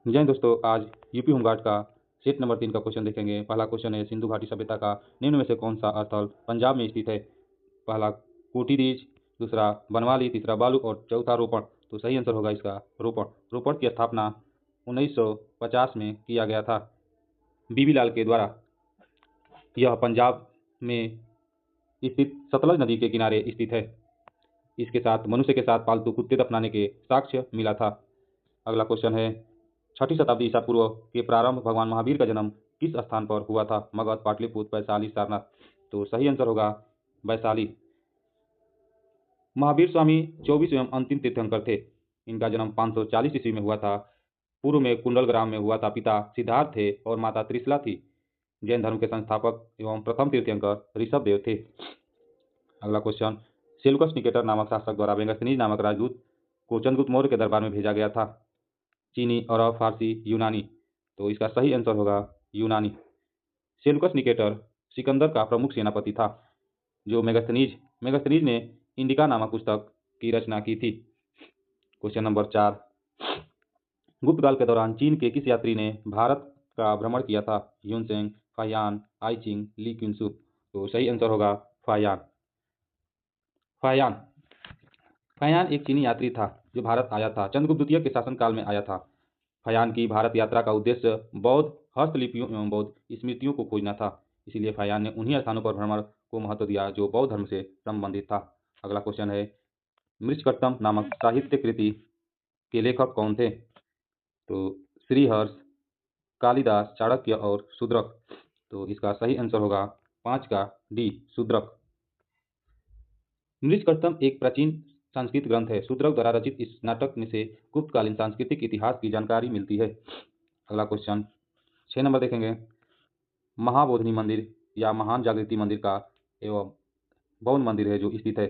जय हिंद दोस्तों, आज यूपी होमगार्ड का सेट नंबर 3 का क्वेश्चन देखेंगे। पहला क्वेश्चन है, सिंधु घाटी सभ्यता का निम्न में से कौन सा स्थल पंजाब में स्थित है? पहला कोटी रीज, दूसरा बनवाली, तीसरा बालू और चौथा रोपड़। तो सही आंसर होगा इसका रोपड़। रोपड़ की स्थापना 1950 में किया गया था बीबी लाल के द्वारा। यह पंजाब में स्थित सतलज नदी के किनारे स्थित है। इसके साथ मनुष्य के साथ पालतू कुत्ते दफनाने के साक्ष्य मिला था। अगला क्वेश्चन है, 6ठी शताब्दी ईसा पूर्व के प्रारंभ भगवान महावीर का जन्म किस स्थान पर हुआ था? मगध, पाटलिपुत्र, वैशाली, सारनाथ। तो सही आंसर होगा वैशाली। महावीर स्वामी 24 एवं अंतिम तीर्थंकर थे। इनका जन्म 540 ईस्वी में हुआ था। पूर्व में कुंडलग्राम में हुआ था। पिता सिद्धार्थ थे और माता त्रिशला थी। जैन धर्म के संस्थापक एवं प्रथम तीर्थंकर ऋषभ देव थे। अगला क्वेश्चन, सेल्यूकस निकेटर नामक शासक द्वारा मेगास्थनीज नामक राजदूत को चंद्रगुप्त मौर्य के दरबार में भेजा गया था। चीनी, अरब, फारसी, यूनानी। तो इसका सही आंसर होगा यूनानी। सेल्यूकस निकेटर सिकंदर का प्रमुख सेनापति था, जो मेगास्थनीज ने इंडिका नामक पुस्तक की रचना की थी। क्वेश्चन नंबर 4, गुप्त काल के दौरान चीन के किस यात्री ने भारत का भ्रमण किया था? ह्यूनसेंग, फाहियान, आईचिंग, ली क्विनसू। तो सही आंसर होगा फाहियान। फाहियान फाहियान एक चीनी यात्री था जो भारत आया था। चंद्रगुप्त द्वितीय के शासनकाल में आया था। फाहियान की भारत यात्रा का उद्देश्य बौद्ध हस्तलिपियों एवं बौद्ध स्मृतियों को खोजना था। इसीलिए फाहियान ने उन्हीं स्थानों पर भ्रमण को महत्व दिया जो बौद्ध धर्म से संबंधित था। अगला क्वेश्चन है, मृच्छकट्टम नामक साहित्य कृति के लेखक कौन थे? तो श्रीहर्ष, कालिदास, चाणक्य और शूद्रक। तो इसका सही आंसर होगा 5 का डी, शूद्रक। मृच्छकट्टम एक प्राचीन संस्कृत ग्रंथ है। शूद्रक द्वारा रचित इस नाटक में से गुप्तकालीन सांस्कृतिक इतिहास की जानकारी मिलती है। अगला क्वेश्चन 6 नंबर देखेंगे, महाबोधनी मंदिर या महान जागृति मंदिर का एवं बौद्ध मंदिर है जो स्थित है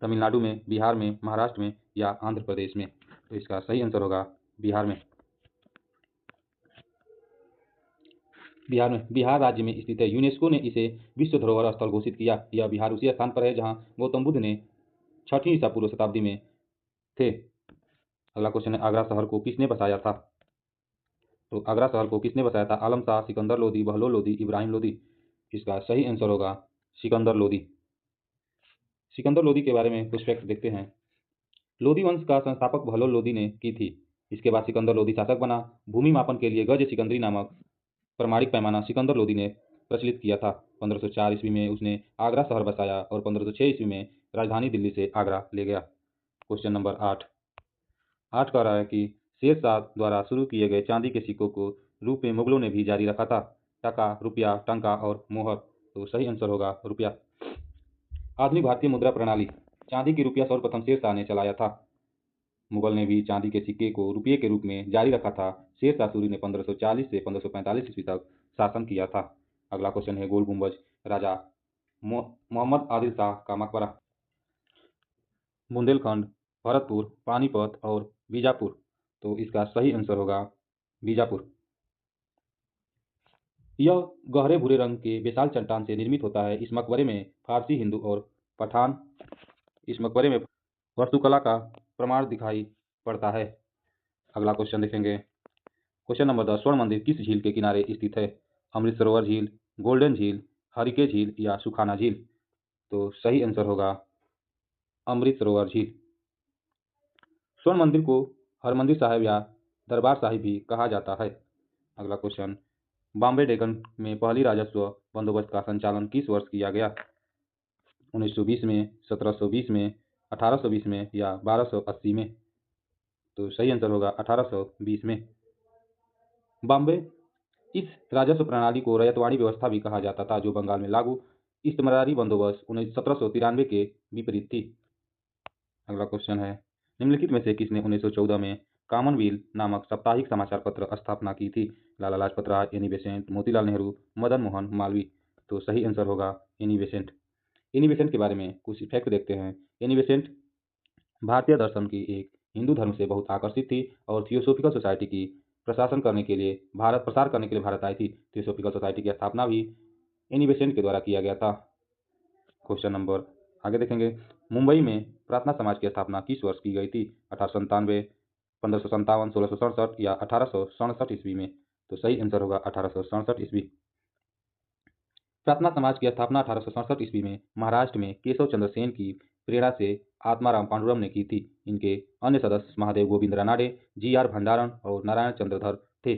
तमिलनाडु में, बिहार में, महाराष्ट्र में या आंध्र प्रदेश में। तो इसका सही आंसर होगा बिहार में। बिहार राज्य में स्थित है। यूनेस्को ने इसे विश्व धरोहर स्थल घोषित किया। यह बिहार उसी स्थान पर है जहां गौतम बुद्ध ने 6ठी ईसा पूर्व शताब्दी में थे। अगला क्वेश्चन है, आगरा शहर को किसने बसाया था? तो आगरा शहर को किसने बसाया था? आलम शाह, सिकंदर लोदी, बहलोल लोदी, इब्राहिम लोदी। इसका सही आंसर होगा सिकंदर लोदी। सिकंदर लोदी के बारे में कुछ फैक्ट देखते हैं। लोदी वंश का संस्थापक बहलोल लोदी ने की थी। इसके बाद सिकंदर लोदी शासक बना। भूमि मापन के लिए गज सिकंदरी नामक प्रमाणिक पैमाना सिकंदर लोदी ने प्रचलित किया था। 1504 ईस्वी में उसने आगरा शहर बसाया और 1506 ईस्वी में राजधानी दिल्ली से आगरा ले गया। क्वेश्चन नंबर 8 कह रहा है कि शेर शाह द्वारा शुरू किए गए चांदी के सिक्कों को रूप में मुगलों ने भी जारी रखा था। टका, रुपया, टंका और मोहर। तो सही आंसर होगा रुपया। आधुनिक भारतीय मुद्रा प्रणाली चांदी की रुपया सर्वप्रथम शेर शाह ने चलाया था। मुगल ने भी चांदी के सिक्के को रुपये के रूप में जारी रखा था। शेर शाह सूरी ने 1540 से 1545 ईस्वी तक शासन किया था। अगला क्वेश्चन है, गोल गुंबज राजा मोहम्मद आदिल शाह का मकबरा बुंदेलखंड, भरतपुर, पानीपत और बीजापुर। तो इसका सही आंसर होगा बीजापुर। यह गहरे भूरे रंग के विशाल चट्टान से निर्मित होता है। इस मकबरे में फारसी, हिंदू और पठान इस मकबरे में वास्तुकला का प्रमाण दिखाई पड़ता है। अगला क्वेश्चन देखेंगे। क्वेश्चन नंबर 10, स्वर्ण मंदिर किस झील के किनारे स्थित है? अमृत सरोवर झील, गोल्डन झील, हरिके झील या सुखाना झील। तो सही आंसर होगा अमृत सरोवर झील। स्वर्ण मंदिर को हरमंदिर साहिब या दरबार साहिब भी कहा जाता है। अगला क्वेश्चन, बॉम्बे डेक्कन में पहली राजस्व बंदोबस्त का संचालन किस वर्ष किया गया? 1920 में, 1720 में, 1820 में या 1280 में। तो सही आंसर होगा 1820 में। बॉम्बे इस राजस्व प्रणाली को रैयतवाड़ी व्यवस्था भी कहा जाता था, जो बंगाल में लागू इस्तेमारी बंदोबस्त 1793 के विपरीत थी। अगला क्वेश्चन है, निम्नलिखित में से किसने 1914 में कॉमनवेल्थ नामक साप्ताहिक समाचार पत्र स्थापना की थी? Lala Lajpat Rai, Annie Besant, Motilal Nehru, Madan Mohan Malviya. तो सही आंसर होगा एनी बेसेंट। एनी बेसेंट के बारे में कुछ फैक्ट देखते हैं। एनी बेसेंट भारतीय दर्शन की एक हिंदू धर्म से बहुत आकर्षित थी और थियोसॉफिकल सोसाइटी की प्रसार करने के लिए भारत आई थी। थियोसॉफिकल सोसाइटी की स्थापना भी एनी बेसेंट के द्वारा किया गया था। क्वेश्चन नंबर आगे देखेंगे, मुंबई में प्रार्थना समाज की स्थापना किस वर्ष की गई थी? 1897, 1557, 1667 या 1867 ईस्वी में? तो सही आंसर होगा 1867 ईस्वी। प्रार्थना समाज की स्थापना 1867 ईस्वी में महाराष्ट्र में केशव चंद्र सेन की प्रेरणा से आत्माराम पांडुरंग ने की थी। इनके अन्य सदस्य महादेव गोविंद रानाडे, जी.आर. भंडारण और नारायण चंद्रधर थे।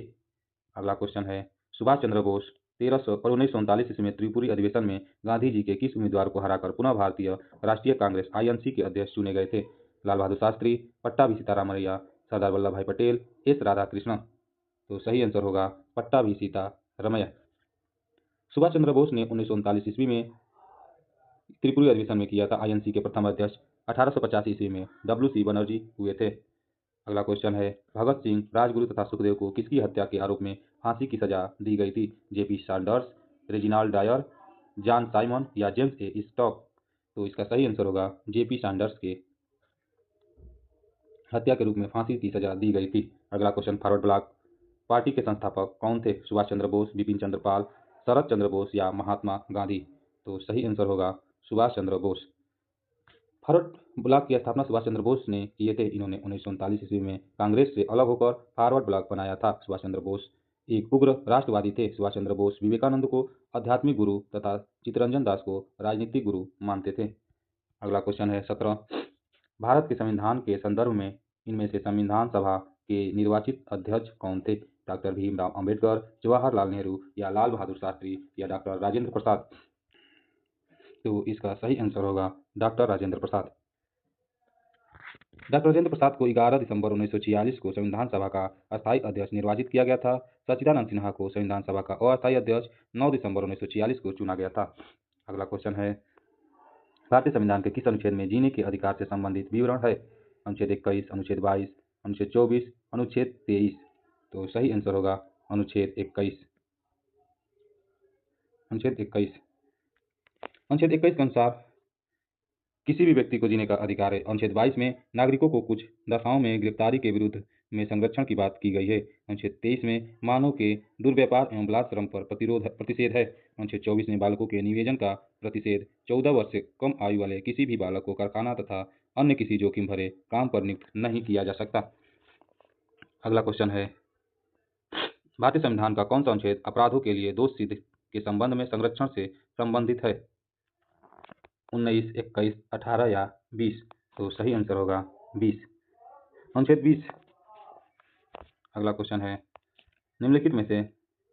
अगला क्वेश्चन है, सुभाष चंद्र बोस 1939 ईस्वी में त्रिपुरी अधिवेशन में गांधी जी के किस उम्मीदवार को हराकर पुनः भारतीय राष्ट्रीय कांग्रेस (आईएनसी) के अध्यक्ष चुने गए थे? लाल बहादुर शास्त्री, पट्टाभी सीतारामैया, सरदार वल्लभ भाई पटेल, एस राधाकृष्णन। तो सही आंसर होगा पट्टाभी सीतारामैया। सुभाष चंद्र बोस ने 1939 ईस्वी में त्रिपुरी अधिवेशन में किया था आईएनसी के प्रथम अध्यक्ष। 1850 ईस्वी में डब्ल्यू.सी. बनर्जी हुए थे। अगला क्वेश्चन है, भगत सिंह, राजगुरु तथा सुखदेव को किसकी हत्या के आरोप में फांसी की सजा दी गई थी? J P Saunders, Reginald Dyer, John Simon या जेम्स ए. स्टॉक। तो इसका सही आंसर होगा जेपी सैंडर्स के हत्या के रूप में फांसी की सजा दी गई थी। अगला क्वेश्चन, फॉरवर्ड ब्लॉक पार्टी के संस्थापक कौन थे? सुभाष चंद्र बोस, बिपिन चंद्र पाल, शरद चंद्र बोस या महात्मा गांधी। तो सही आंसर होगा सुभाष चंद्र बोस। फॉरवर्ड ब्लॉक की स्थापना सुभाष चंद्र बोस ने किए थे। इन्होंने 1939 ईस्वी में कांग्रेस से अलग होकर फॉरवर्ड ब्लॉक बनाया था। सुभाष चंद्र बोस एक उग्र राष्ट्रवादी थे। सुभाष चंद्र बोस विवेकानंद को आध्यात्मिक गुरु तथा चित्तरंजन दास को राजनीतिक गुरु मानते थे। अगला क्वेश्चन है 17, भारत के संविधान के संदर्भ में इनमें से संविधान सभा के निर्वाचित अध्यक्ष कौन थे? डॉक्टर भीमराव अंबेडकर, जवाहरलाल नेहरू या लाल बहादुर शास्त्री या डॉक्टर राजेंद्र प्रसाद। तो इसका सही आंसर होगा डॉक्टर राजेंद्र प्रसाद। डॉक्टर राजेंद्र प्रसाद को 11 दिसंबर 1946 को संविधान सभा का अस्थायी अध्यक्ष निर्वाचित किया गया था। सच्चिदानंद सिन्हा को संविधान सभा का अस्थायी अध्यक्ष 9 दिसंबर 1946 को चुना गया था। अगला क्वेश्चन है, भारतीय संविधान के किस अनुच्छेद में जीने के अधिकार से संबंधित विवरण है? अनुच्छेद 21, अनुच्छेद 22, अनुच्छेद 24, अनुच्छेद 23। तो सही आंसर होगा अनुच्छेद 21। अनुच्छेद 21 के अनुसार किसी भी व्यक्ति को जीने का अधिकार है। अनुच्छेद 22 में नागरिकों को कुछ दशाओं में गिरफ्तारी के विरुद्ध में संरक्षण की बात की गई है। अनुच्छेद 23 में मानव के दुर्व्यापार एवं बलात्श्रम पर प्रतिषेध है। अनुच्छेद 24 में बालकों के निवेदन का प्रतिषेध 14 वर्ष से कम आयु वाले किसी भी बालक को कारखाना तथा अन्य किसी जोखिम भरे काम पर नियुक्त नहीं किया जा सकता। अगला क्वेश्चन है, भारतीय संविधान का कौन सा अनुच्छेद अपराधों के लिए दोष सिद्ध के संबंध में संरक्षण से संबंधित है? 19, 21, 18 या 20। तो सही आंसर होगा 20, अनुच्छेद 20। अगला क्वेश्चन है, निम्नलिखित में से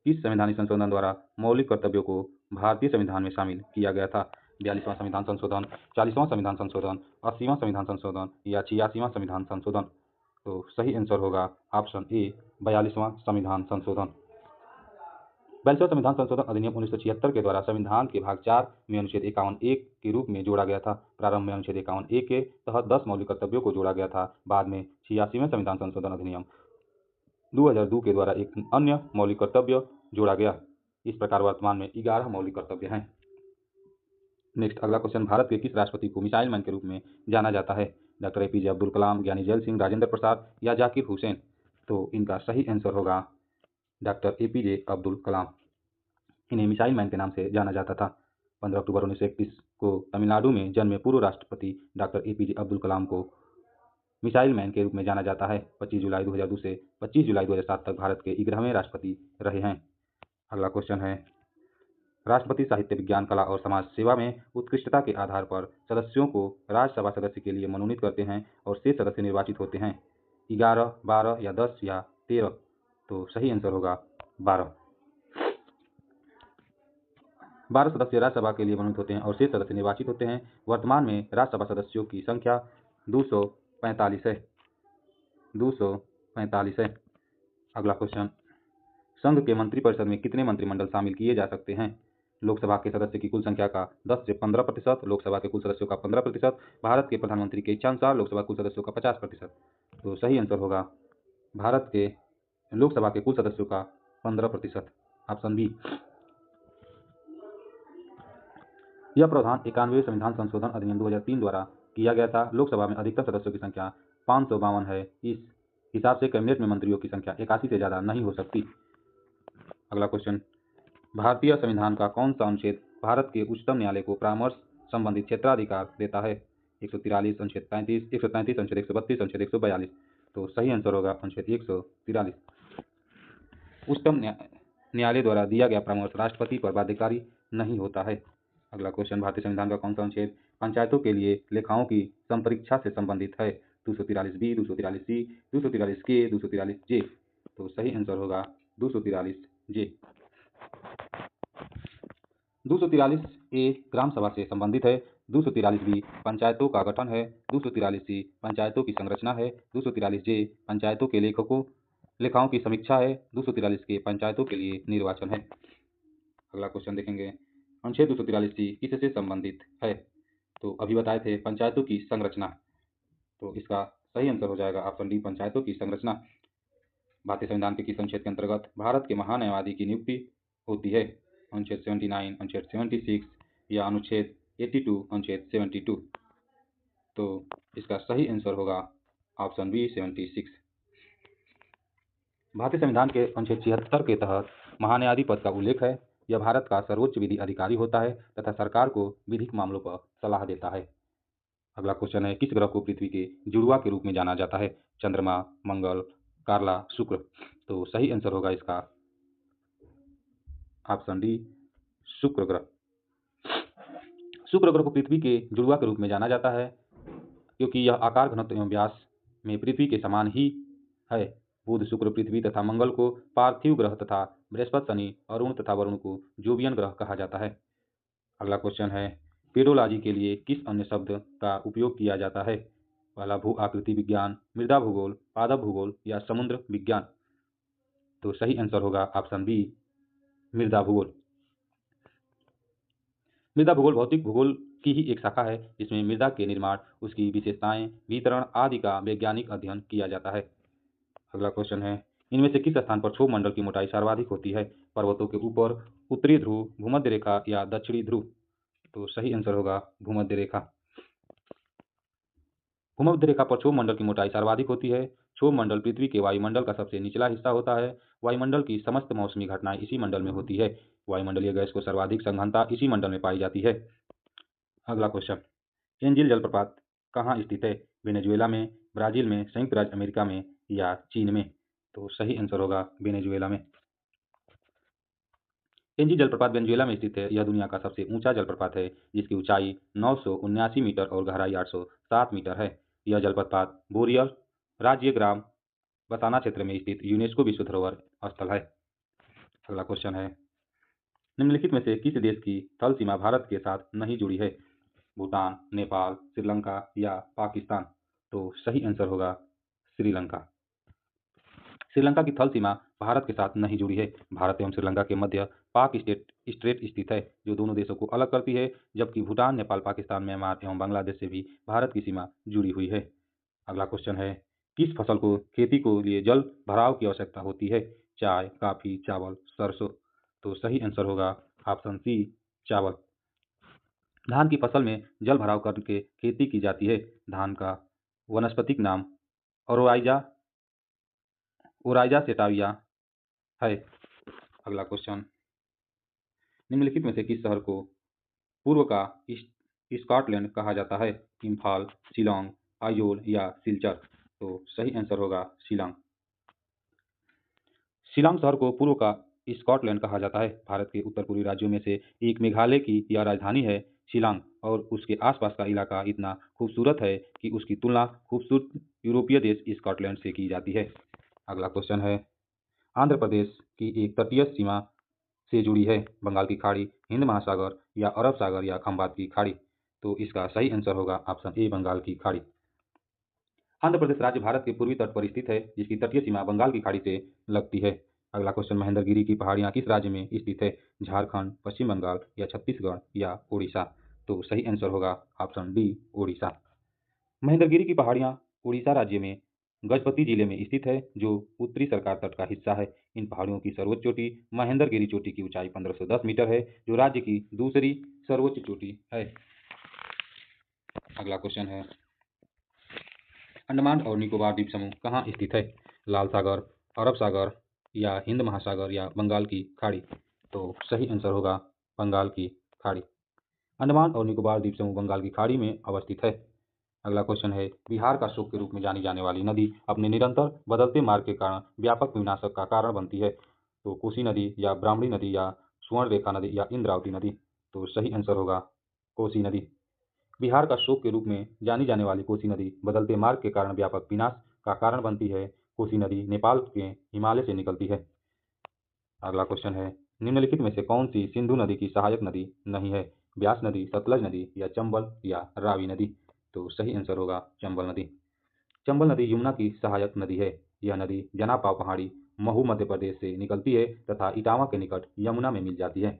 किस संवैधानिक संशोधन द्वारा मौलिक कर्तव्यों को भारतीय संविधान में शामिल किया गया था? 42वां संविधान संशोधन, 40वां संविधान संशोधन, 80वां संविधान संशोधन या 86वां संविधान संशोधन। तो सही आंसर होगा ऑप्शन ए, 42वां संविधान संशोधन। 42वां संविधान संशोधन अधिनियम 1976 के द्वारा संविधान के भाग 4 में अनुच्छेद 51(1) के रूप में जोड़ा गया था। प्रारंभ में अनुच्छेद 51(1) के तहत 10 मौलिक कर्तव्यों को जोड़ा गया था। बाद में 86वें संविधान संशोधन अधिनियम 2002 के द्वारा एक अन्य मौलिक कर्तव्य जोड़ा गया। इस प्रकार वर्तमान में 11 मौलिक कर्तव्य हैं। नेक्स्ट, अगला क्वेश्चन, भारत के किस राष्ट्रपति को मिसाइल मैन के रूप में जाना जाता है? डॉक्टर एपीजे अब्दुल कलाम, ज्ञानी जैल सिंह, राजेंद्र प्रसाद या जाकिर हुसैन। तो इनका सही आंसर होगा डॉक्टर एपीजे अब्दुल कलाम। इन्हें मिसाइल मैन के नाम से जाना जाता था। 15 अक्टूबर 1931 को तमिलनाडु में जन्मे पूर्व राष्ट्रपति डॉक्टर एपीजे अब्दुल कलाम को मिसाइल मैन के रूप में जाना जाता है। 25 जुलाई 2002 से 25 जुलाई 2007 तक भारत के 11वें राष्ट्रपति रहे हैं। अगला क्वेश्चन है, राष्ट्रपति साहित्य, विज्ञान, कला और समाज सेवा में उत्कृष्टता के आधार पर सदस्यों को राज्यसभा सदस्य के लिए मनोनीत करते हैं और शेष सदस्य निर्वाचित होते हैं। 11, 12 या 10 या 13। तो सही आंसर होगा 12। 12 सदस्य राज्यसभा के लिए मनोनीत होते हैं और शेष सदस्य निर्वाचित होते हैं। वर्तमान में राज्यसभा सदस्यों की संख्या 245 है। 245 है। अगला क्वेश्चन, संघ के मंत्रिपरिषद में कितने मंत्रिमंडल शामिल किए जा सकते हैं? लोकसभा के सदस्य की कुल संख्या का 10 से 15%, लोकसभा के कुल सदस्यों का 15%, भारत के प्रधानमंत्री के इच्छानुसार लोकसभा कुल सदस्यों का 50%। तो सही आंसर होगा भारत के लोकसभा के कुल सदस्यों का 15%, ऑप्शन बी। यह प्रावधान 91वें संविधान संशोधन अधिनियम 2003 द्वारा किया गया था। लोकसभा में अधिकतम सदस्यों की संख्या 552 है। इस हिसाब से कैबिनेट में मंत्रियों की संख्या 81 से ज़्यादा नहीं हो सकती। अगला क्वेश्चन, भारतीय संविधान का कौन सा अनुच्छेद भारत के उच्चतम न्यायालय को परामर्श संबंधित क्षेत्राधिकार देता है? 143, अनुच्छेद 35, 133, अनुच्छेद 132, अनुच्छेद 142। तो सही आंसर होगा अनुच्छेद 143। उच्चतम न्यायालय द्वारा दिया गया परामर्श राष्ट्रपति पर बाध्यकारी नहीं होता है। अगला क्वेश्चन, भारतीय संविधान का कौन सा अनुच्छेद पंचायतों के लिए लेखाओं की संपरीक्षा से संबंधित है? 243 बी, 243 सी, 243 के, 243 जे। तो सही आंसर होगा 243 जे। 243 ए ग्राम सभा से संबंधित है। 243 बी पंचायतों का गठन है। 243 सी पंचायतों की संरचना है। 243 जे पंचायतों के लेखाओं की समीक्षा है। 243 के पंचायतों के लिए निर्वाचन है। अगला क्वेश्चन देखेंगे, अनुच्छेद 243 सी किससे संबंधित है? तो अभी बताए थे पंचायतों की संरचना, तो इसका सही आंसर हो जाएगा ऑप्शन डी, पंचायतों की संरचना। भारतीय संविधान के किस अनुच्छेद के अंतर्गत भारत के महान्यायवादी की नियुक्ति होती है? अनुच्छेद 79, अनुच्छेद 76 या अनुच्छेद 82, अनुच्छेद 72। तो इसका सही आंसर होगा ऑप्शन बी, 76। भारतीय संविधान के अनुच्छेद 76 के तहत महान्यायाधीश पद का उल्लेख है। यह भारत का सर्वोच्च विधि अधिकारी होता है तथा सरकार को विधिक मामलों पर सलाह देता है। अगला क्वेश्चन है, किस ग्रह को पृथ्वी के जुड़वा के रूप में जाना जाता है? चंद्रमा, मंगल, कार्ला, शुक्र। तो सही आंसर होगा इसका ऑप्शन डी, शुक्र ग्रह। शुक्र ग्रह को पृथ्वी के जुड़वा के रूप में जाना जाता है क्योंकि यह आकार, घनत्व एवं व्यास में पृथ्वी के समान ही है। बुध, शुक्र, पृथ्वी तथा मंगल को पार्थिव ग्रह तथा बृहस्पति, शनि, अरुण तथा वरुण को जोवियन ग्रह कहा जाता है। अगला क्वेश्चन है, पेडोलॉजी के लिए किस अन्य शब्द का उपयोग किया जाता है? पहला, भू आकृति विज्ञान, मृदा भूगोल, पादप भूगोल या समुद्र विज्ञान। तो सही आंसर होगा ऑप्शन बी, मृदा भूगोल। मृदा भूगोल भौतिक भूगोल की ही एक शाखा है जिसमें मृदा के निर्माण, उसकी विशेषताएं, वितरण आदि का वैज्ञानिक अध्ययन किया जाता है। अगला क्वेश्चन है, इनमें से किस स्थान पर क्षोभ मंडल की मोटाई सर्वाधिक होती है? पर्वतों के ऊपर, उत्तरी ध्रुव, भूमध्य रेखा या दक्षिणी ध्रुव। तो सही आंसर होगा भूमध्य रेखा। भूमध्य रेखा पर क्षोभ मंडल की मोटाई सर्वाधिक होती है। क्षोभ मंडल पृथ्वी के वायुमंडल का सबसे निचला हिस्सा होता है। वायुमंडल की समस्त मौसमी घटनाएं इसी मंडल में होती है। वायुमंडलीय गैस को सर्वाधिक सघनता इसी मंडल में पाई जाती है। अगला क्वेश्चन, एंजिल जलप्रपात कहाँ स्थित है? वेनेजुएला में, ब्राजील में, संयुक्त राज्य अमेरिका में या चीन में। तो सही आंसर होगा वेनेजुएला में। एंजिल जलप्रपात वेनेजुएला में स्थित है। यह दुनिया का सबसे ऊंचा जलप्रपात है जिसकी ऊंचाई 979 मीटर और गहराई 807 मीटर है। यह जलप्रपात बोरियल राज्य ग्राम बसाना क्षेत्र में स्थित यूनेस्को विश्व धरोहर स्थल है। अगला क्वेश्चन है, निम्नलिखित में से किस देश की थल सीमा भारत के साथ नहीं जुड़ी है? भूटान, नेपाल, श्रीलंका या पाकिस्तान। तो सही आंसर होगा श्रीलंका। श्रीलंका की थल सीमा भारत के साथ नहीं जुड़ी है। भारत एवं श्रीलंका के मध्य पाक स्ट्रेट स्थित है जो दोनों देशों को अलग करती है, जबकि भूटान, नेपाल, पाकिस्तान, म्यांमार एवं बांग्लादेश से भी भारत की सीमा जुड़ी हुई है। अगला क्वेश्चन है, किस फसल को खेती को लिए जल भराव की आवश्यकता होती है? चाय, कॉफी, चावल, सरसों। तो सही आंसर होगा ऑप्शन सी, चावल। धान की फसल में जल भराव करके खेती की जाती है। धान का वनस्पतिक नाम ओरोइजा ओराइजा सेटाविया है। अगला क्वेश्चन, निम्नलिखित में से किस शहर को पूर्व का स्कॉटलैंड कहा जाता है? इम्फाल, शिलांग, आयोल या सिलचर। तो सही आंसर होगा शिलांग। शिलांग शहर को पूर्व का स्कॉटलैंड कहा जाता है। भारत के उत्तर पूर्वी राज्यों में से एक मेघालय की यह राजधानी है शिलांग, और उसके आसपास का इलाका इतना खूबसूरत है कि उसकी तुलना खूबसूरत यूरोपीय देश स्कॉटलैंड से की जाती है। अगला क्वेश्चन है, आंध्र प्रदेश की एक तटीय सीमा से जुड़ी है। बंगाल की खाड़ी, हिंद महासागर या अरब सागर या खंबात की खाड़ी। तो इसका सही आंसर होगा ऑप्शन ए, बंगाल की खाड़ी। आंध्र प्रदेश राज्य भारत के पूर्वी तट पर स्थित है जिसकी तटीय सीमा बंगाल की खाड़ी से लगती है। अगला क्वेश्चन, महेंद्रगिरी की पहाड़ियां किस राज्य में स्थित है? झारखंड, पश्चिम बंगाल या छत्तीसगढ़ या उड़ीसा। तो सही आंसर होगा ऑप्शन डी, उड़ीसा। महेंद्रगिरी की पहाड़ियां उड़ीसा राज्य में गजपति जिले में स्थित है जो उत्तरी सरकार तट का हिस्सा है। इन पहाड़ियों की सर्वोच्च चोटी महेंद्रगिरी चोटी की ऊंचाई 1510 मीटर है जो राज्य की दूसरी सर्वोच्च चोटी है। अगला क्वेश्चन है, अंडमान और निकोबार द्वीप समूह कहाँ स्थित है? लाल सागर, अरब सागर या हिंद महासागर या बंगाल की खाड़ी। तो सही आंसर होगा बंगाल की खाड़ी। अंडमान और निकोबार द्वीप समूह बंगाल की खाड़ी में अवस्थित है। अगला क्वेश्चन है, बिहार का शोक के रूप में जानी जाने वाली नदी अपने निरंतर बदलते मार्ग के कारण व्यापक विनाशक का कारण बनती है। तो कोसी नदी या ब्राह्मणी नदी या सुवर्णरेखा नदी या इंद्रावती नदी। तो सही आंसर होगा कोसी नदी। बिहार का शोक के रूप में जानी जाने वाली कोसी नदी बदलते मार्ग के कारण व्यापक विनाश का कारण बनती है। कोसी नदी नेपाल के हिमालय से निकलती है। अगला क्वेश्चन है, निम्नलिखित में से कौन सी सिंधु नदी की सहायक नदी नहीं है? ब्यास नदी, सतलज नदी या चंबल या रावी नदी। तो सही आंसर होगा चंबल नदी। चंबल नदी यमुना की सहायक नदी है। यह नदी जनापाव पहाड़ी, महू मध्य प्रदेश से निकलती है तथा इटावा के निकट यमुना में मिल जाती है।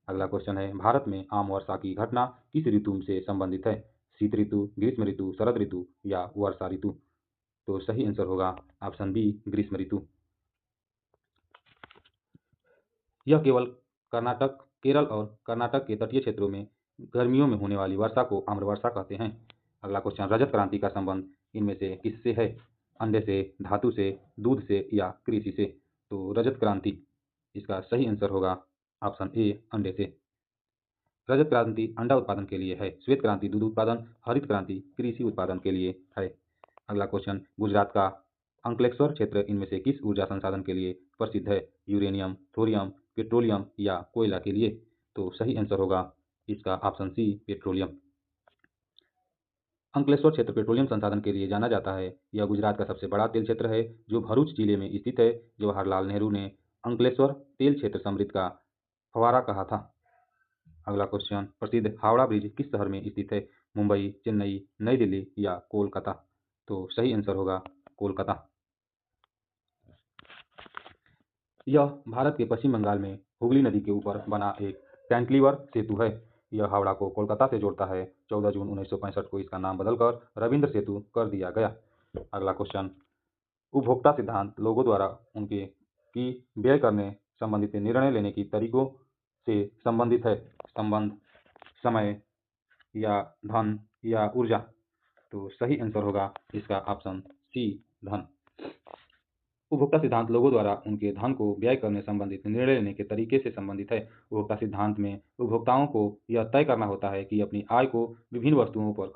अगला क्वेश्चन है, भारत में आम वर्षा की घटना किस ऋतु से संबंधित है? शीत ऋतु, ग्रीष्म ऋतु, शरद ऋतु या वर्षा ऋतु। तो सही आंसर होगा ऑप्शन बी, ग्रीष्म ऋतु। यह केवल कर्नाटक, केरल और कर्नाटक के तटीय क्षेत्रों में गर्मियों में होने वाली वर्षा को आम्रवर्षा कहते हैं। अगला क्वेश्चन, रजत क्रांति का संबंध इनमें से किससे है? अंडे से, धातु से, दूध से या कृषि से। तो रजत क्रांति, इसका सही आंसर होगा ऑप्शन ए, अंडे से। रजत क्रांति अंडा उत्पादन के लिए है, श्वेत क्रांति दूध उत्पादन, हरित क्रांति कृषि उत्पादन के लिए है। अगला क्वेश्चन, गुजरात का अंकलेश्वर क्षेत्र इनमें से किस ऊर्जा संसाधन के लिए प्रसिद्ध है? यूरेनियम, थोरियम, पेट्रोलियम या कोयला के लिए। तो सही आंसर होगा इसका ऑप्शन सी, पेट्रोलियम। अंकलेश्वर क्षेत्र पेट्रोलियम संसाधन के लिए जाना जाता है। यह गुजरात का सबसे बड़ा तेल क्षेत्र है जो भरूच जिले में स्थित है। जवाहरलाल नेहरू ने अंकलेश्वर तेल क्षेत्र समृद्ध का फव्वारा कहा था। अगला क्वेश्चन, प्रसिद्ध हावड़ा ब्रिज किस शहर में स्थित है? मुंबई, चेन्नई, नई दिल्ली या कोलकाता। तो सही आंसर होगा कोलकाता। यह भारत के पश्चिम बंगाल में हुगली नदी के ऊपर बना एक कैंटिलीवर सेतु है। यह हावड़ा को कोलकाता से जोड़ता है। 14 जून 1965 को इसका नाम बदलकर रविंद्र सेतु कर दिया गया। अगला क्वेश्चन, उपभोक्ता सिद्धांत लोगों द्वारा उनके की व्यय करने संबंधित निर्णय लेने की तरीकों से संबंधित है। संबंध, समय या धन या ऊर्जा। तो सही आंसर होगा इसका ऑप्शन सी, धन। उपभोक्ता सिद्धांत लोगों द्वारा उनके धन को व्यय करने संबंधित निर्णय लेने के तरीके से संबंधित है। उपभोक्ता सिद्धांत में उपभोक्ताओं को यह तय करना होता है कि अपनी आय को विभिन्न वस्तुओं पर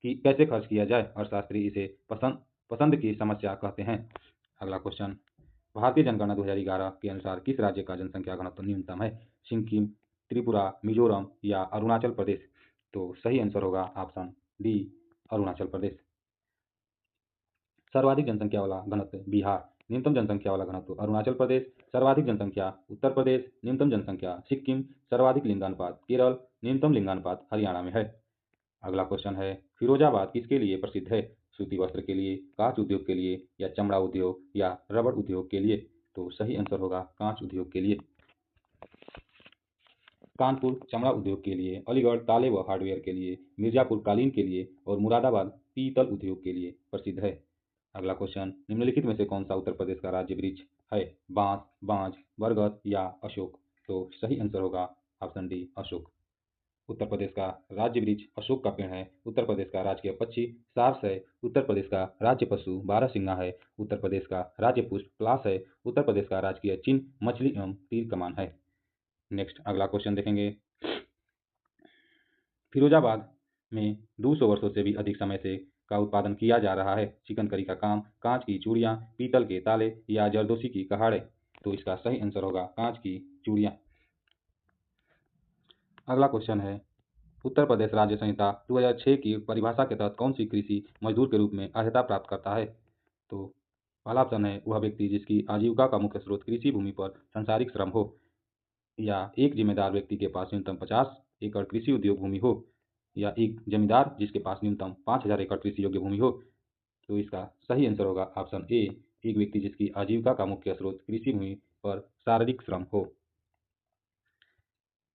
कैसे खर्च किया जाए। अर्थशास्त्री इसे पसंद की समस्या कहते हैं। अगला क्वेश्चन, भारतीय जनगणना 2011 के अनुसार किस राज्य का जनसंख्या घनत्व न्यूनतम है? सिक्किम, त्रिपुरा, मिजोरम या अरुणाचल प्रदेश। तो सही आंसर होगा ऑप्शन डी, अरुणाचल प्रदेश। सर्वाधिक जनसंख्या वाला घनत्व बिहार, न्यूनतम जनसंख्या वाला घनत्व अरुणाचल प्रदेश, सर्वाधिक जनसंख्या उत्तर प्रदेश, न्यूनतम जनसंख्या सिक्किम, सर्वाधिक लिंगानुपात केरल, न्यूनतम लिंगानुपात हरियाणा में है। अगला क्वेश्चन है, फिरोजाबाद किसके लिए प्रसिद्ध है? सूती वस्त्र के लिए, कांच उद्योग के लिए या चमड़ा उद्योग या रबड़ उद्योग के लिए। तो सही आंसर होगा कांच उद्योग के लिए। कानपुर चमड़ा उद्योग के लिए, अलीगढ़ ताले व हार्डवेयर के लिए, मिर्जापुर कालीन के लिए और मुरादाबाद पीतल उद्योग के लिए प्रसिद्ध है। अगला क्वेश्चन, निम्नलिखित में से कौन सा उत्तर प्रदेश का राज्य वृक्ष है? बांस, बांज, बरगद या अशोक। तो सही आंसर होगा ऑप्शन डी, अशोक। उत्तर प्रदेश का राज्य वृक्ष अशोक का पेड़ है। उत्तर प्रदेश का राजकीय पक्षी सारस है। उत्तर प्रदेश का राज्य पशु बारहसिंगा है। उत्तर प्रदेश का राज्य पुष्प पलाश है। उत्तर प्रदेश का राजकीय चिन्ह मछली एवं तीर कमान है। नेक्स्ट अगला क्वेश्चन देखेंगे, फिरोजाबाद में 200 वर्षों से भी अधिक समय से का उत्पादन किया जा रहा है। चिकनकरी का काम, कांच की चूड़ियां, पीतल के ताले या जरदोशी की कहाड़े। तो इसका सही आंसर होगा कांच की चूड़ियां। अगला क्वेश्चन है, उत्तर प्रदेश राज्य संहिता 2006 की परिभाषा के तहत कौन सी कृषि मजदूर के रूप में अर्हता प्राप्त करता है? तो पहला ऑप्शन है, वह व्यक्ति जिसकी आजीविका का मुख्य स्रोत कृषि भूमि पर सांसारिक श्रम हो, या एक जिम्मेदार व्यक्ति के पास न्यूनतम 50 एकड़ कृषि उद्योग भूमि हो, या एक जमींदार जिसके पास न्यूनतम 5000 एकड़ कृषि योग्य भूमि हो। तो इसका सही आंसर होगा ऑप्शन ए, एक व्यक्ति जिसकी आजीविका का मुख्य स्रोत कृषि भूमि पर शारीरिक श्रम हो।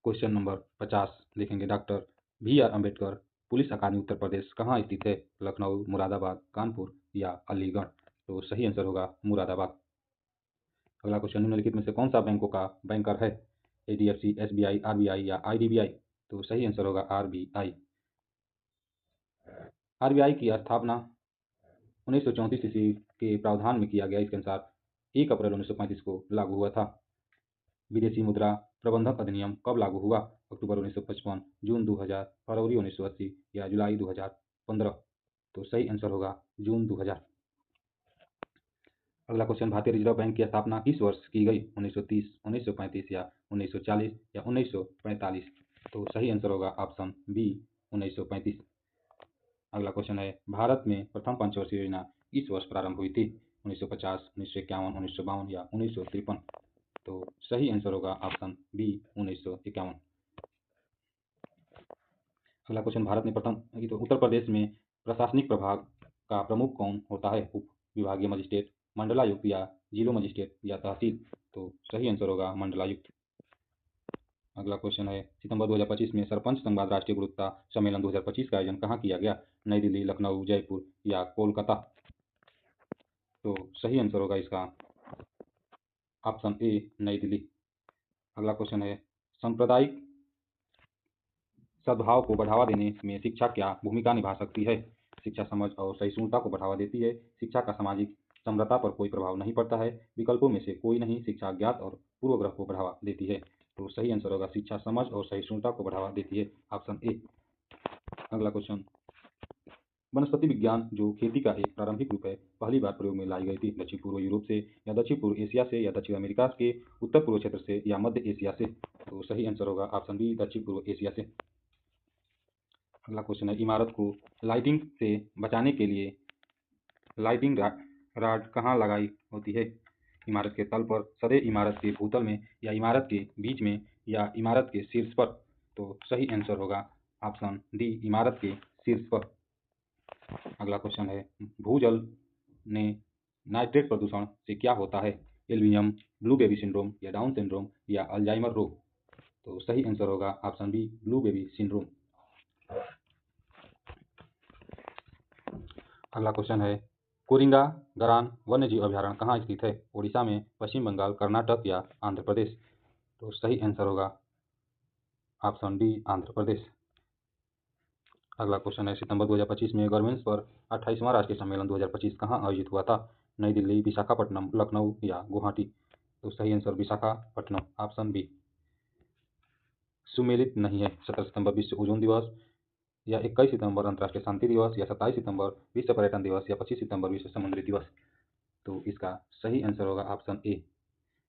क्वेश्चन नंबर 50 देखेंगे, doctor B R Ambedkar police academy Uttar Pradesh कहाँ स्थित है? लखनऊ, मुरादाबाद, कानपुर या अलीगढ़। तो सही आंसर होगा मुरादाबाद। अगला क्वेश्चन, निम्नलिखित में से कौन सा बैंकों का बैंकर है? एचडीएफसी, एसबीआई, आरबीआई या आईडीबीआई। तो सही आंसर होगा आरबीआई। आरबीआई की स्थापना 1934 ईस्वी के प्रावधान में किया गया। इसके अनुसार 1 अप्रैल 1935 को लागू हुआ था। विदेशी मुद्रा प्रबंधक अधिनियम कब लागू हुआ? अक्टूबर 1955, जून 2000, फरवरी 1980 या जुलाई 2015। तो सही आंसर होगा जून 2000। अगला क्वेश्चन, भारतीय रिजर्व बैंक की स्थापना किस वर्ष की गई? 1930, 1935 या 1940 या 1945? तो सही आंसर होगा ऑप्शन बी 1935। अगला क्वेश्चन है, भारत में प्रथम पंचवर्षीय योजना किस वर्ष प्रारंभ हुई थी? 1950, 1951, 1952 या 1953? तो सही आंसर होगा ऑप्शन बी 1951। अगला क्वेश्चन, भारत में प्रथम तो उत्तर प्रदेश में प्रशासनिक प्रभाग का प्रमुख कौन होता है? उप विभागीय मजिस्ट्रेट, मंडलायुक्त या जिला मजिस्ट्रेट या तहसील? तो सही आंसर होगा मंडलायुक्त। अगला क्वेश्चन है, सितंबर 2025 में सरपंच संवाद राष्ट्रीय गुरुत्वा सम्मेलन 2025 का आयोजन कहाँ किया गया? नई दिल्ली, लखनऊ, जयपुर या कोलकाता? तो सही आंसर होगा इसका ऑप्शन ए नई दिल्ली। अगला क्वेश्चन है, सांप्रदायिक सद्भाव को बढ़ावा देने में शिक्षा क्या भूमिका निभा सकती है? शिक्षा समझ और सहिष्णुता को बढ़ावा देती है। शिक्षा का सामाजिक समरसता पर कोई प्रभाव नहीं पड़ता है। विकल्पों में से कोई नहीं। शिक्षा ज्ञात और पूर्वाग्रह को बढ़ावा देती है। तो सही आंसर होगा शिक्षा समझ और सहिष्णुता को बढ़ावा देती है, ऑप्शन ए। अगला क्वेश्चन, वनस्पति विज्ञान जो खेती का एक प्रारंभिक रूप है, पहली बार प्रयोग में लाई गई थी दक्षिण पूर्व यूरोप से या दक्षिण पूर्व एशिया से या दक्षिण अमेरिका के उत्तर पूर्व क्षेत्र से या मध्य एशिया से? तो सही आंसर होगा ऑप्शन बी दक्षिण पूर्व एशिया से। अगला क्वेश्चन है, इमारत को लाइटिंग से बचाने के लिए लाइटिंग रॉड कहाँ लगाई होती है? इमारत के तल पर, सदैव इमारत के भूतल में या इमारत के बीच में या इमारत के शीर्ष पर? तो सही आंसर होगा ऑप्शन डी इमारत के शीर्ष पर। अगला क्वेश्चन है, भूजल ने नाइट्रेट प्रदूषण से क्या होता है? एल्बियम, ब्लू बेबी सिंड्रोम या डाउन सिंड्रोम या अल्जाइमर रोग? तो सही आंसर होगा option B blue baby syndrome. अगला क्वेश्चन है, कोरिंगा गरान वन्यजीव अभयारण्य कहाँ स्थित है? ओडिशा में, पश्चिम बंगाल, कर्नाटक या आंध्र प्रदेश? तो सही आंसर होगा ऑप्शन डी आंध्र प्रदेश। अगला क्वेश्चन है, सितंबर 2025 में गारमेंट्स पर 28वां राष्ट्रीय सम्मेलन 2025 कहाँ आयोजित हुआ था? नई दिल्ली, विशाखापट्टनम, लखनऊ या गुवाहाटी? तो सही आंसर विशाखापट्टनम, ऑप्शन बी। सुमेलित नहीं है। 17 सितंबर विश्व ओजोन दिवस या 21 सितंबर अंतर्राष्ट्रीय शांति दिवस या 27 सितंबर विश्व पर्यटन दिवस या 25 सितंबर विश्व समुद्री दिवस? तो इसका सही आंसर होगा ऑप्शन ए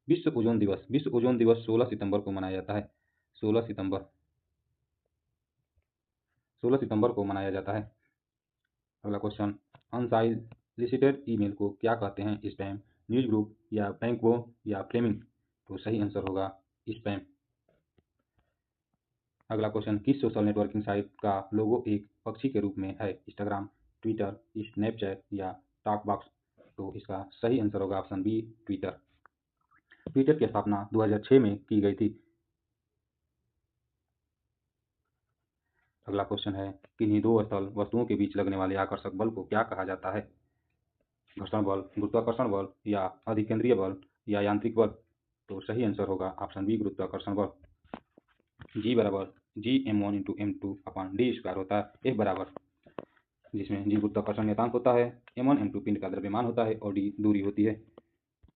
विश्व ओजोन दिवस। विश्व ओजोन दिवस 16 सितंबर को मनाया जाता है। 16 सितंबर को मनाया जाता है। अगला क्वेश्चन, अनसॉलिसिटेड ईमेल को क्या कहते हैं? स्पैम, न्यूज ग्रुप या बैंकबो या फ्लेमिंग? तो सही आंसर होगा स्पैम। अगला क्वेश्चन, किस सोशल नेटवर्किंग साइट का लोगो एक पक्षी के रूप में है? इंस्टाग्राम, ट्विटर, स्नैपचैट या टॉकबॉक्स? तो इसका सही आंसर होगा ऑप्शन बी ट्विटर। ट्विटर की स्थापना 2006 में की गई थी। अगला क्वेश्चन है, किन्हीं दो स्थल वस्तुओं के बीच लगने वाले आकर्षक बल को क्या कहा जाता है? घर्षण बल, गुरुत्वाकर्षण बल या अधिकेंद्रीय बल या यांत्रिक बल? तो सही आंसर होगा ऑप्शन बी गुरुत्वाकर्षण बल। जी बराबर Gm1 × m2 upon d square होता है F बराबर, जिसमें जी गुरुत्वाकर्षण नियतांक होता है, m1 m2 पिंड का द्रव्यमान होता है और d दूरी होती है।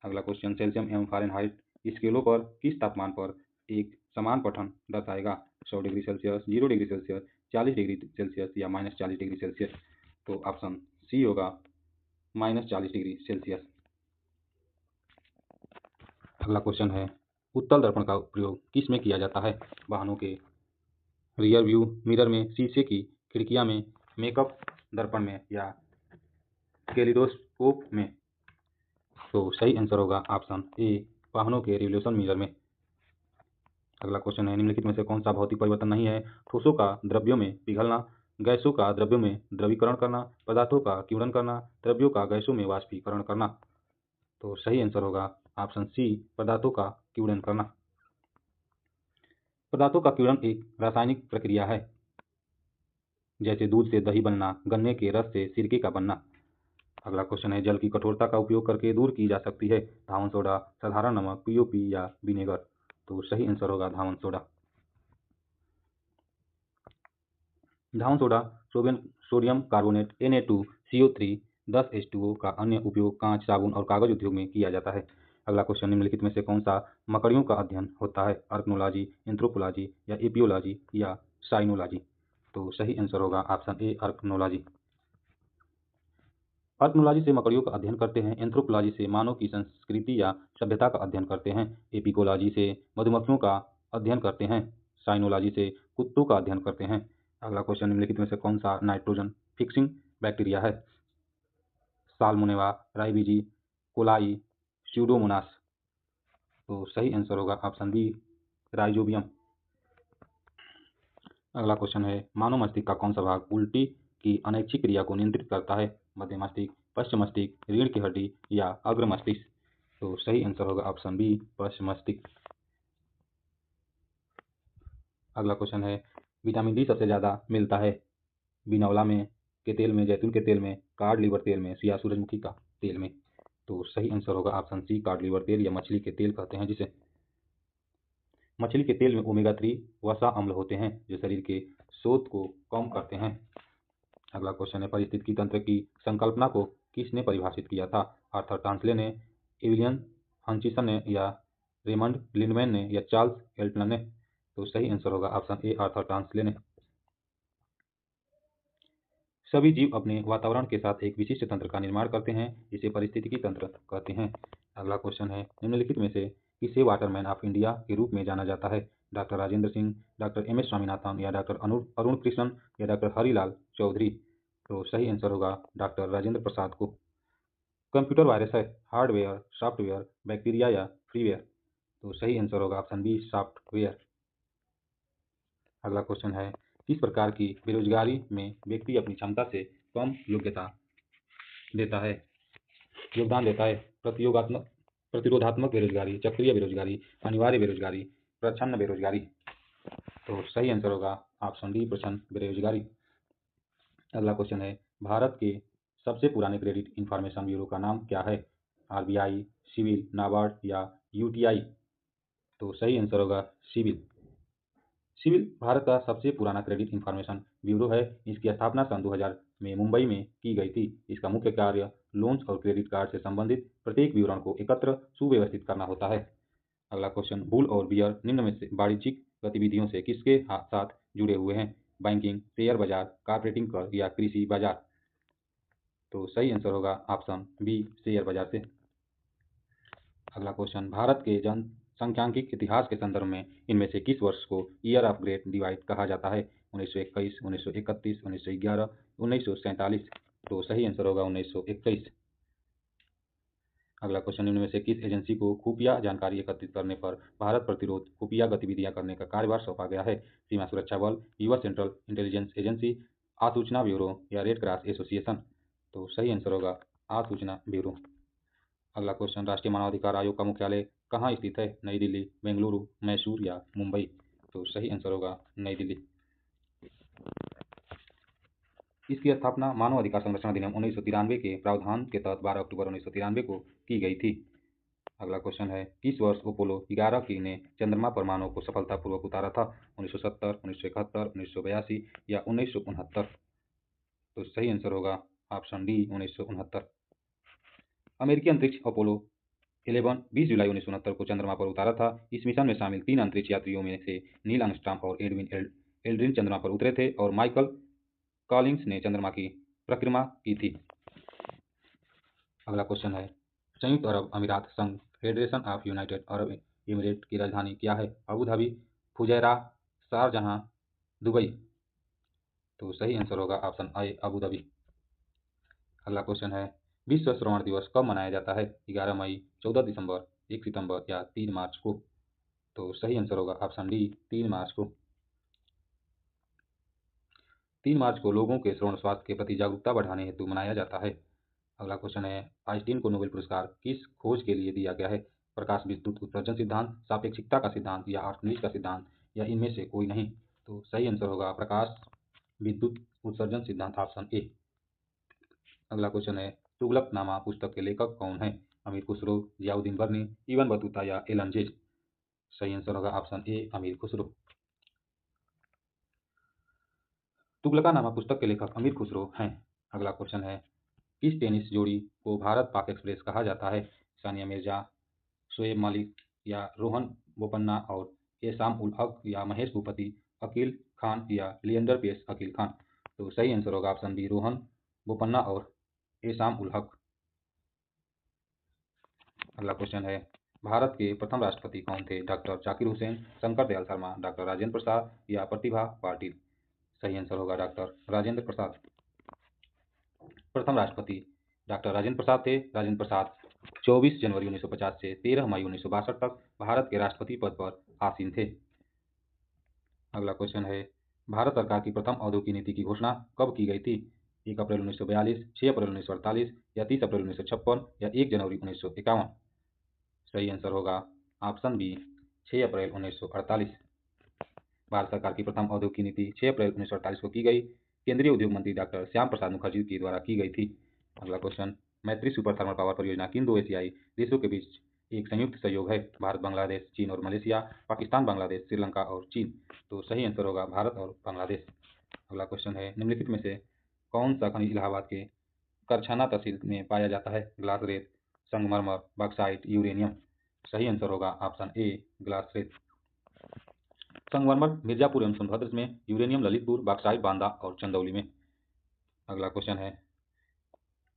अगला क्वेश्चन, सेल्सियम एवं फ़ारेनहाइट स्केलों पर किस तापमान पर एक समान पठन दर्शाएगा? 100 degree Celsius, 0 degree Celsius, 40 degree Celsius या -40 डिग्री सेल्सियस? तो ऑप्शन सी होगा -40 डिग्री सेल्सियस। अगला क्वेश्चन है, उत्तल दर्पण का प्रयोग किस में किया जाता है? वाहनों के रियर व्यू मिरर में, शीशे की खिड़कियां में, मेकअप दर्पण में या कैलिडोस्कोप में? तो सही आंसर होगा ऑप्शन ए वाहनों के रिवोल्यूशन मिरर में। अगला क्वेश्चन है, निम्नलिखित में से कौन सा भौतिक परिवर्तन नहीं है? ठोसों का द्रव्यों में पिघलना, गैसों का द्रव्यों में द्रवीकरण करना, पदार्थों का क्यूड़न करना, द्रव्यों का गैसों में वाष्पीकरण करना? तो सही आंसर होगा ऑप्शन सी पदार्थों का क्यूड़न करना। पदार्थों का क्यूड़न एक रासायनिक प्रक्रिया है, जैसे दूध से दही बनना, गन्ने के रस से सिरके का बनना। अगला क्वेश्चन है, जल की कठोरता का उपयोग करके दूर की जा सकती है धावन सोडा, साधारण नमक, पीओपी या विनेगर? तो सही आंसर होगा धावन सोडा। धावन soda sodium carbonate Na2CO3 10H2O का अन्य उपयोग कांच, साबुन और कागज उद्योग में किया जाता है। अगला क्वेश्चन, निम्नलिखित में से कौन सा मकड़ियों का अध्ययन होता है? आर्कनोलॉजी, एंथ्रोपोलॉजी या एपियोलॉजी या साइनोलॉजी? तो सही आंसर होगा ऑप्शन ए आर्कनोलॉजी। आर्कनोलॉजी से मकड़ियों का अध्ययन करते हैं। एंथ्रोपोलॉजी से मानव की संस्कृति या सभ्यता का अध्ययन करते हैं। एपिकोलॉजी से मधुमक्खियों का अध्ययन करते हैं। साइनोलॉजी से कुत्तों का अध्ययन करते हैं। अगला क्वेश्चन, निम्नलिखित में से कौन सा नाइट्रोजन फिक्सिंग बैक्टीरिया है? साल्मोनेला, राइबीजी, कोलाई, स्यूडोमोनास। तो सही आंसर होगा ऑप्शन बी, राइजोबियम। अगला क्वेश्चन है, मानव मस्तिष्क का कौन सा भाग उल्टी की अनैच्छिक क्रिया को नियंत्रित करता है? मध्य मस्तिष्क, पश्च मस्तिष्क, रीढ़ की हड्डी या अग्र मस्तिष्क? तो सही आंसर होगा ऑप्शन बी, पश्च मस्तिष्क। अगला क्वेश्चन है, विटामिन डी सबसे ज्यादा मिलता है बिनौला में के तेल में, जैतून के तेल में, कार्ड लीवर तेल में या सूरजमुखी का तेल में? तो सही आंसर होगा ऑप्शन सी, कार्ड लीवर तेल या मछली के तेल कहते हैं जिसे। मछली के तेल में ओमेगा 3 वसा अम्ल होते हैं जो शरीर के शोथ को कम करते हैं। अगला क्वेश्चन है, पारिस्थितिकी तंत्र की संकल्पना को किसने परिभाषित किया था? आर्थर टांसले ने, एविलियन हंचिसन ने या रेमंड लिंडमैन ने या चार्ल्स एल्टन ने? तो सही आंसर होगा ऑप्शन ए, आर्थर टांसले ने। सभी जीव अपने वातावरण के साथ एक विशिष्ट तंत्र का निर्माण करते हैं जिसे पारिस्थितिकी तंत्र कहते हैं। अगला क्वेश्चन है, निम्नलिखित में से किसे वाटरमैन ऑफ इंडिया के रूप में जाना जाता है? Doctor Rajendra Singh, doctor M S Swaminathan या डॉक्टर अरुण कृष्णन या डॉक्टर हरिलाल चौधरी? तो सही आंसर होगा डॉक्टर राजेंद्र प्रसाद को। कंप्यूटर वायरस है हार्डवेयर, सॉफ्टवेयर, बैक्टीरिया या फ्रीवेयर? तो सही आंसर होगा ऑप्शन बी, सॉफ्टवेयर। अगला क्वेश्चन है, किस प्रकार की बेरोजगारी में व्यक्ति अपनी क्षमता से कम योगदान देता है? प्रतिरोधात्मक बेरोजगारी, चक्रीय बेरोजगारी, अनिवार्य बेरोजगारी, प्रच्छन्न बेरोजगारी? तो सही आंसर होगा ऑप्शन डी, प्रच्छन्न बेरोजगारी। अगला क्वेश्चन है, भारत के सबसे पुराने क्रेडिट इंफॉर्मेशन ब्यूरो का नाम क्या है? आरबीआई, सिविल, नाबार्ड या यूटीआई? तो सही आंसर होगा सिविल। सिविल भारत का सबसे पुराना क्रेडिट इंफॉर्मेशन ब्यूरो है। इसकी स्थापना सन 2000 में मुंबई में की गई थी। इसका मुख्य कार्य लोन्स और क्रेडिट कार्ड से संबंधित प्रत्येक विवरण को एकत्र सुव्यवस्थित करना होता है। अगला क्वेश्चन, बुल और बियर निम्न में से वाणिज्यिक गतिविधियों से किसके साथ जुड़े हुए हैं? बैंकिंग, शेयर बाजार, कारपोरेटिंग कर या कृषि बाजार? तो सही आंसर होगा ऑप्शन बी, शेयर बाजार से। अगला क्वेश्चन, भारत के जनसांख्यिकीय इतिहास के संदर्भ में इनमें से किस वर्ष को ईयर ऑफ ग्रेट डिवाइड कहा जाता है? 1921, 1931, 1911, 1947? तो सही आंसर होगा 1921। अगला क्वेश्चन, इनमें से किस एजेंसी को खुफिया जानकारी एकत्रित करने पर भारत प्रतिरोध खुफिया गतिविधियां करने का कार्यभार सौंपा गया है? सीमा सुरक्षा बल, यूएस सेंट्रल इंटेलिजेंस एजेंसी, आसूचना ब्यूरो या रेड क्रॉस एसोसिएशन? तो सही आंसर होगा आसूचना ब्यूरो। अगला क्वेश्चन, राष्ट्रीय मानवाधिकार आयोग का मुख्यालय कहाँ स्थित है? नई दिल्ली, बेंगलुरु, मैसूर या मुंबई? तो सही आंसर होगा नई दिल्ली। इसकी स्थापना मानव अधिकार संरक्षण अधिनियम 1993 के प्रावधान के तहत 12 अक्टूबर 1993 को की गई थी। अगला क्वेश्चन है, किस वर्ष अपोलो 11 की ने चंद्रमा पर मानव को सफलतापूर्वक उतारा था? 1970, 1971, 1982 या 1969? तो सही आंसर होगा ऑप्शन डी, 1969। अमेरिकी अंतरिक्ष अपोलो 11 20 जुलाई 1969 को चंद्रमा पर उतारा था। इस मिशन में शामिल 3 अंतरिक्ष यात्रियों में से नील आर्मस्ट्रांग और एडविन एल्ड्रिन चंद्रमा पर उतरे थे और माइकल कॉलिंस ने चंद्रमा की परिक्रमा की थी। अगला क्वेश्चन है, संयुक्त अरब अमीरात संघ federation of United Arab emirate की राजधानी क्या है? Abu Dhabi, Fujairah, शारजहां, Dubai? तो सही आंसर होगा ऑप्शन ए, अबू धाबी। अगला क्वेश्चन है, विश्व श्रवण दिवस कब मनाया जाता है? 11 मई, 14 दिसंबर, 1 सितंबर या 3 मार्च को? तो सही आंसर होगा ऑप्शन डी, 3 मार्च को। 3 मार्च को लोगों के श्रवण स्वास्थ्य के प्रति जागरूकता बढ़ाने हेतु मनाया जाता है। अगला क्वेश्चन है, आइंस्टीन को नोबेल पुरस्कार किस खोज के लिए दिया गया है? प्रकाश विद्युत उत्सर्जन सिद्धांत, सापेक्षिकता का सिद्धांत या आर्कमिलीज का सिद्धांत या इनमें से कोई नहीं? तो सही आंसर होगा प्रकाश विद्युत उत्सर्जन सिद्धांत, ऑप्शन ए। अगला क्वेश्चन है, तुगलकनामा पुस्तक के लेखक कौन है? अमीर खुसरो, जियाउद्दीन बर्नी, इब्न बतूता या एलन सही आंसर होगा ऑप्शन ए, अमीर खुसरो। तुगलकानामा पुस्तक के लेखक अमीर खुसरो हैं। अगला क्वेश्चन है, किस टेनिस जोड़ी को भारत पाक एक्सप्रेस कहा जाता है? सानिया मिर्जा, शोएब मलिक या रोहन बोपन्ना और एहसान उल हक या महेश भूपति, अकील खान या लिएंडर पेस अकील खान? तो सही आंसर होगा ऑप्शन बी, रोहन बोपन्ना और एसाम उल हक। अगला क्वेश्चन है, भारत के प्रथम राष्ट्रपति कौन थे? डॉक्टर जाकिर हुसैन, शंकर दयाल शर्मा, डॉक्टर राजेंद्र प्रसाद या प्रतिभा पाटिल? सही आंसर होगा डॉक्टर राजेंद्र प्रसाद। प्रथम राष्ट्रपति डॉक्टर राजेंद्र प्रसाद थे। राजेंद्र प्रसाद 24 जनवरी 1950 से 13 मई 1962 तक भारत के राष्ट्रपति पद पर आसीन थे। अगला क्वेश्चन है, भारत सरकार की प्रथम औद्योगिक नीति की घोषणा कब की गई थी? 1 अप्रैल 1942, 6 अप्रैल 1948 या 30 अप्रैल 1956 या 1 जनवरी 1951? सही आंसर होगा ऑप्शन बी, 6 अप्रैल 1948। भारत सरकार की प्रथम औद्योगिक नीति 6 अप्रैल 1948 को की गई। केंद्रीय उद्योग मंत्री डॉक्टर श्याम प्रसाद मुखर्जी के द्वारा की गई थी। अगला क्वेश्चन, मैत्री सुपर थर्मल पावर परियोजना किन दो एशियाई देशों के बीच एक संयुक्त सहयोग है? भारत, बांग्लादेश, चीन और मलेशिया, पाकिस्तान, बांग्लादेश, श्रीलंका और चीन? तो सही आंसर होगा भारत और बांग्लादेश। अगला क्वेश्चन है, निम्नलिखित में से कौन सा खनिज इलाहाबाद के करछना तहसील में पाया जाता है? ग्लास रेत, संगमरमर, बॉक्साइट, यूरेनियम? सही आंसर होगा ऑप्शन ए, ग्लास रेत। संगमरमर मिर्जापुर एवं सोनभद्र में, यूरेनियम ललितपुर, बॉक्साइट बांदा और चंदौली में। अगला क्वेश्चन है,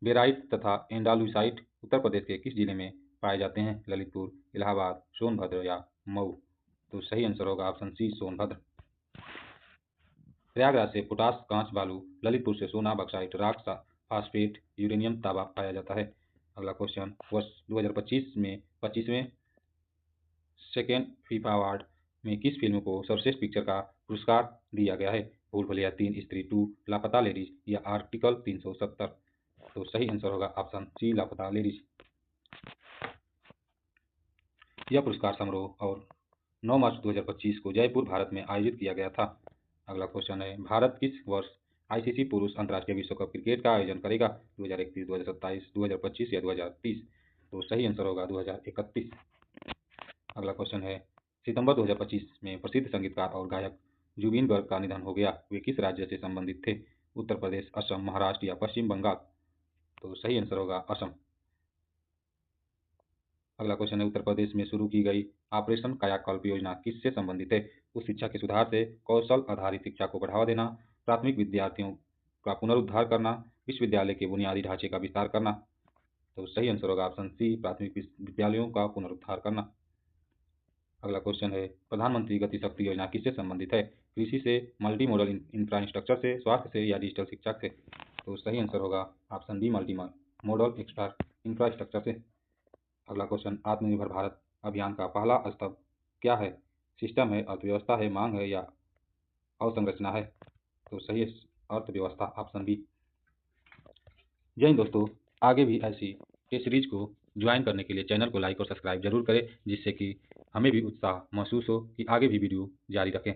बेराइट तथा एंडालुसाइट उत्तर प्रदेश के किस जिले में पाए जाते हैं? ललितपुर, इलाहाबाद, सोनभद्र या मऊ? तो सही आंसर होगा ऑप्शन सी, सोनभद्र। प्रयागराज से पोटास, कांच, बालू, ललितपुर से सोना, बॉक्साइट, रॉक फास्फेट, यूरेनियम, तांबा पाया जाता है। अगला क्वेश्चन, वर्ष 2025 में 25वें सेकेंड फीफा अवार्ड में किस फिल्म को सर्वश्रेष्ठ पिक्चर का पुरस्कार दिया गया है? भूल भुलैया 3, स्त्री 2, लापता लेडीज या आर्टिकल 370? तो सही आंसर होगा ऑप्शन सी, लापता लेडीज। यह पुरस्कार समारोह और 9 मार्च 2025 को जयपुर, भारत में आयोजित किया गया था। अगला क्वेश्चन है, भारत किस वर्ष आईसीसी पुरुष अंतर्राष्ट्रीय विश्व कप क्रिकेट का आयोजन करेगा? 2031, 2027, 2025 या 2030? तो सही आंसर होगा 2031। अगला क्वेश्चन है, सितंबर 2025 में प्रसिद्ध संगीतकार और गायक जुबिन गर्ग का निधन हो गया। वे किस राज्य से संबंधित थे? उत्तर प्रदेश, असम, महाराष्ट्र या पश्चिम बंगाल? तो सही आंसर होगा असम। अगला क्वेश्चन है, उत्तर प्रदेश में शुरू की गई ऑपरेशन कायाकल्प योजना किससे संबंधित है? उच्च शिक्षा के सुधार से, कौशल आधारित शिक्षा को बढ़ावा देना, प्राथमिक विद्यार्थियों का पुनरुद्धार करना, विश्वविद्यालय के बुनियादी ढांचे का विस्तार करना? तो सही आंसर होगा ऑप्शन सी, प्राथमिक विद्यालयों का पुनरुद्धार करना। अगला क्वेश्चन है, प्रधानमंत्री गति शक्ति योजना किससे संबंधित है? कृषि से, मल्टी मॉडल इंफ्रास्ट्रक्चर से, स्वास्थ्य से या डिजिटल शिक्षा से? तो सही आंसर होगा option B, multi modal infrastructure से। अगला क्वेश्चन, आत्मनिर्भर भारत अभियान का पहला स्तंभ क्या है? सिस्टम है, अर्थव्यवस्था है, मांग है या अवसंरचना है? तो सही अर्थव्यवस्था, ऑप्शन बी। जय हिंद दोस्तों, आगे भी ऐसी टेस्ट सीरीज को ज्वाइन करने के लिए चैनल को लाइक और सब्सक्राइब जरूर करें, जिससे कि हमें भी उत्साह महसूस हो कि आगे भी वीडियो जारी रखें।